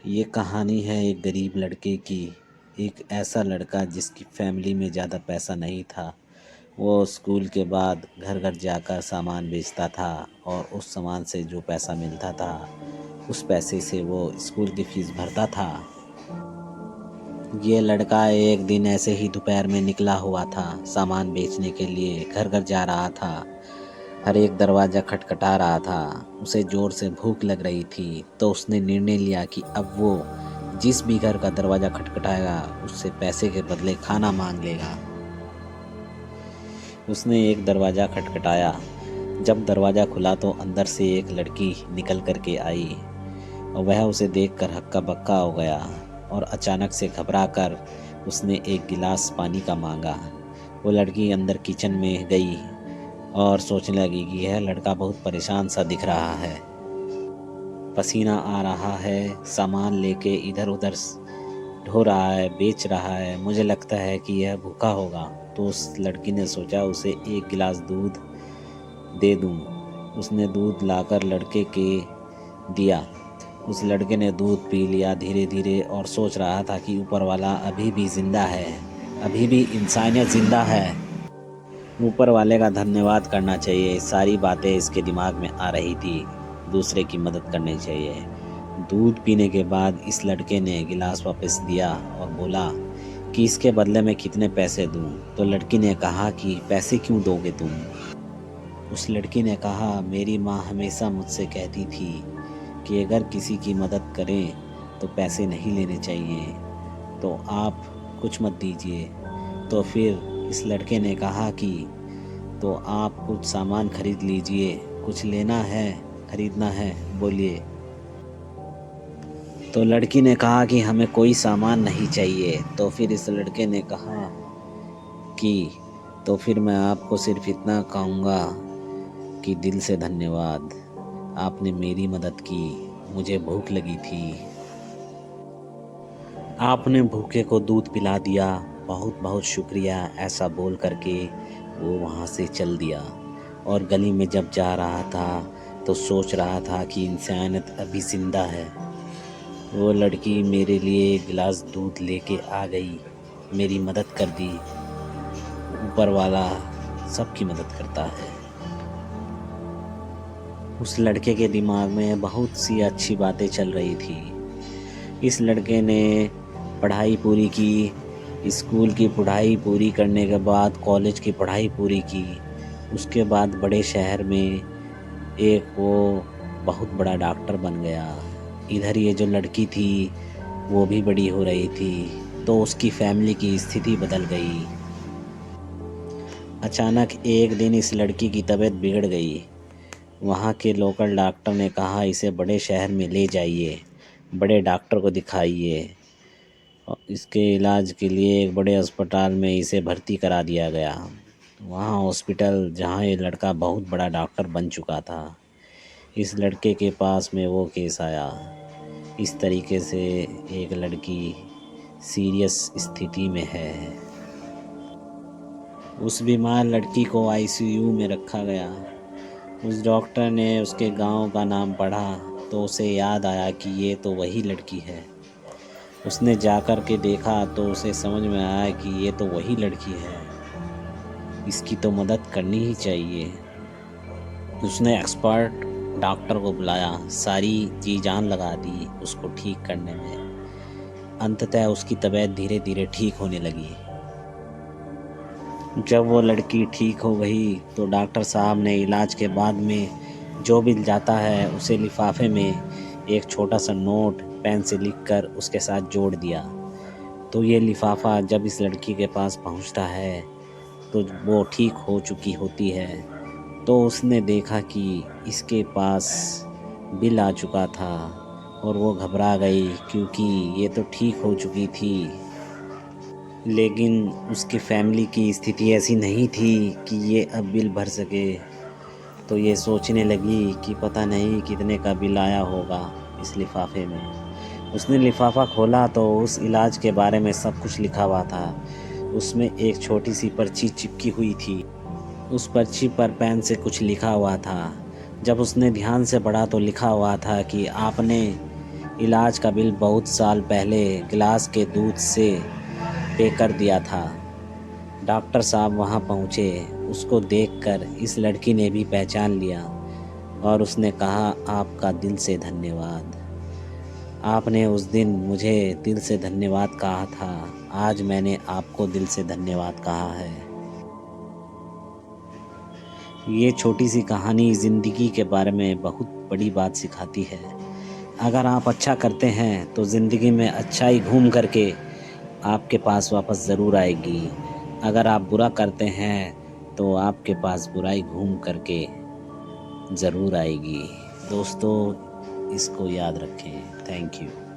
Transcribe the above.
ये कहानी है एक गरीब लड़के की। एक ऐसा लड़का जिसकी फैमिली में ज़्यादा पैसा नहीं था। वो स्कूल के बाद घर घर जाकर सामान बेचता था और उस सामान से जो पैसा मिलता था उस पैसे से वो स्कूल की फ़ीस भरता था। ये लड़का एक दिन ऐसे ही दोपहर में निकला हुआ था, सामान बेचने के लिए घर घर जा रहा था। हर एक दरवाज़ा खटखटा रहा था। उसे ज़ोर से भूख लग रही थी, तो उसने निर्णय लिया कि अब वो जिस भी घर का दरवाज़ा खटखटाएगा उससे पैसे के बदले खाना मांग लेगा। उसने एक दरवाज़ा खटखटाया। जब दरवाज़ा खुला तो अंदर से एक लड़की निकल कर के आई और वह उसे देखकर हक्का बक्का हो गया और अचानक से घबरा कर उसने एक गिलास पानी का मांगा। वो लड़की अंदर किचन में गई और सोचने लगी कि यह लड़का बहुत परेशान सा दिख रहा है, पसीना आ रहा है, सामान लेके इधर उधर ढो रहा है, बेच रहा है, मुझे लगता है कि यह भूखा होगा। तो उस लड़की ने सोचा उसे एक गिलास दूध दे दूं। उसने दूध लाकर लड़के के दिया। उस लड़के ने दूध पी लिया धीरे धीरे और सोच रहा था कि ऊपर वाला अभी भी ज़िंदा है, अभी भी इंसानियत ज़िंदा है, ऊपर वाले का धन्यवाद करना चाहिए। सारी बातें इसके दिमाग में आ रही थी, दूसरे की मदद करनी चाहिए। दूध पीने के बाद इस लड़के ने गिलास वापस दिया और बोला कि इसके बदले में कितने पैसे दूं। तो लड़की ने कहा कि पैसे क्यों दोगे तुम? उस लड़की ने कहा, मेरी माँ हमेशा मुझसे कहती थी कि अगर किसी की मदद करें तो पैसे नहीं लेने चाहिए, तो आप कुछ मत दीजिए। तो फिर इस लड़के ने कहा कि तो आप कुछ सामान खरीद लीजिए, कुछ लेना है, खरीदना है, बोलिए। तो लड़की ने कहा कि हमें कोई सामान नहीं चाहिए। तो फिर इस लड़के ने कहा कि तो फिर मैं आपको सिर्फ इतना कहूँगा कि दिल से धन्यवाद, आपने मेरी मदद की, मुझे भूख लगी थी, आपने भूखे को दूध पिला दिया, बहुत बहुत शुक्रिया। ऐसा बोल करके वो वहाँ से चल दिया और गली में जब जा रहा था तो सोच रहा था कि इंसानियत अभी ज़िंदा है। वो लड़की मेरे लिए एक गिलास दूध लेके आ गई, मेरी मदद कर दी। ऊपर वाला सबकी मदद करता है। उस लड़के के दिमाग में बहुत सी अच्छी बातें चल रही थी। इस लड़के ने पढ़ाई पूरी की, स्कूल की पढ़ाई पूरी करने के बाद कॉलेज की पढ़ाई पूरी की। उसके बाद बड़े शहर में एक वो बहुत बड़ा डॉक्टर बन गया। इधर ये जो लड़की थी वो भी बड़ी हो रही थी, तो उसकी फैमिली की स्थिति बदल गई। अचानक एक दिन इस लड़की की तबीयत बिगड़ गई। वहाँ के लोकल डॉक्टर ने कहा इसे बड़े शहर में ले जाइए, बड़े डॉक्टर को दिखाइए। और इसके इलाज के लिए एक बड़े अस्पताल में इसे भर्ती करा दिया गया। वहाँ हॉस्पिटल जहाँ ये लड़का बहुत बड़ा डॉक्टर बन चुका था। इस लड़के के पास में वो केस आया। इस तरीके से एक लड़की सीरियस स्थिति में है। उस बीमार लड़की को आईसीयू में रखा गया। उस डॉक्टर ने उसके गांव का नाम पढ़ा तो उसे याद आया कि ये तो वही लड़की है। उसने जाकर के देखा तो उसे समझ में आया कि ये तो वही लड़की है, इसकी तो मदद करनी ही चाहिए। उसने एक्सपर्ट डॉक्टर को बुलाया, सारी जी जान लगा दी उसको ठीक करने में। अंततः उसकी तबीयत धीरे धीरे ठीक होने लगी। जब वो लड़की ठीक हो गई तो डॉक्टर साहब ने इलाज के बाद में जो बिल जाता है उसे लिफाफे में एक छोटा सा नोट पेन से लिखकर उसके साथ जोड़ दिया। तो ये लिफाफा जब इस लड़की के पास पहुंचता है तो वो ठीक हो चुकी होती है। तो उसने देखा कि इसके पास बिल आ चुका था और वो घबरा गई क्योंकि ये तो ठीक हो चुकी थी। लेकिन उसकी फैमिली की स्थिति ऐसी नहीं थी कि ये अब बिल भर सके। तो ये सोचने लगी कि पता नहीं कितने का बिल आया होगा इस लिफाफे में। उसने लिफाफा खोला तो उस इलाज के बारे में सब कुछ लिखा हुआ था। उसमें एक छोटी सी पर्ची चिपकी हुई थी। उस पर्ची पर पेन से कुछ लिखा हुआ था। जब उसने ध्यान से पढ़ा तो लिखा हुआ था कि आपने इलाज का बिल बहुत साल पहले गिलास के दूध से पे कर दिया था। डॉक्टर साहब वहाँ पहुँचे। उसको देखकर इस लड़की ने भी पहचान लिया और उसने कहा, आपका दिल से धन्यवाद। आपने उस दिन मुझे दिल से धन्यवाद कहा था, आज मैंने आपको दिल से धन्यवाद कहा है। ये छोटी सी कहानी ज़िंदगी के बारे में बहुत बड़ी बात सिखाती है। अगर आप अच्छा करते हैं तो ज़िंदगी में अच्छाई घूम करके आपके पास वापस ज़रूर आएगी। अगर आप बुरा करते हैं तो आपके पास बुराई घूम करके ज़रूर आएगी। दोस्तों, इसको याद रखें। Thank you.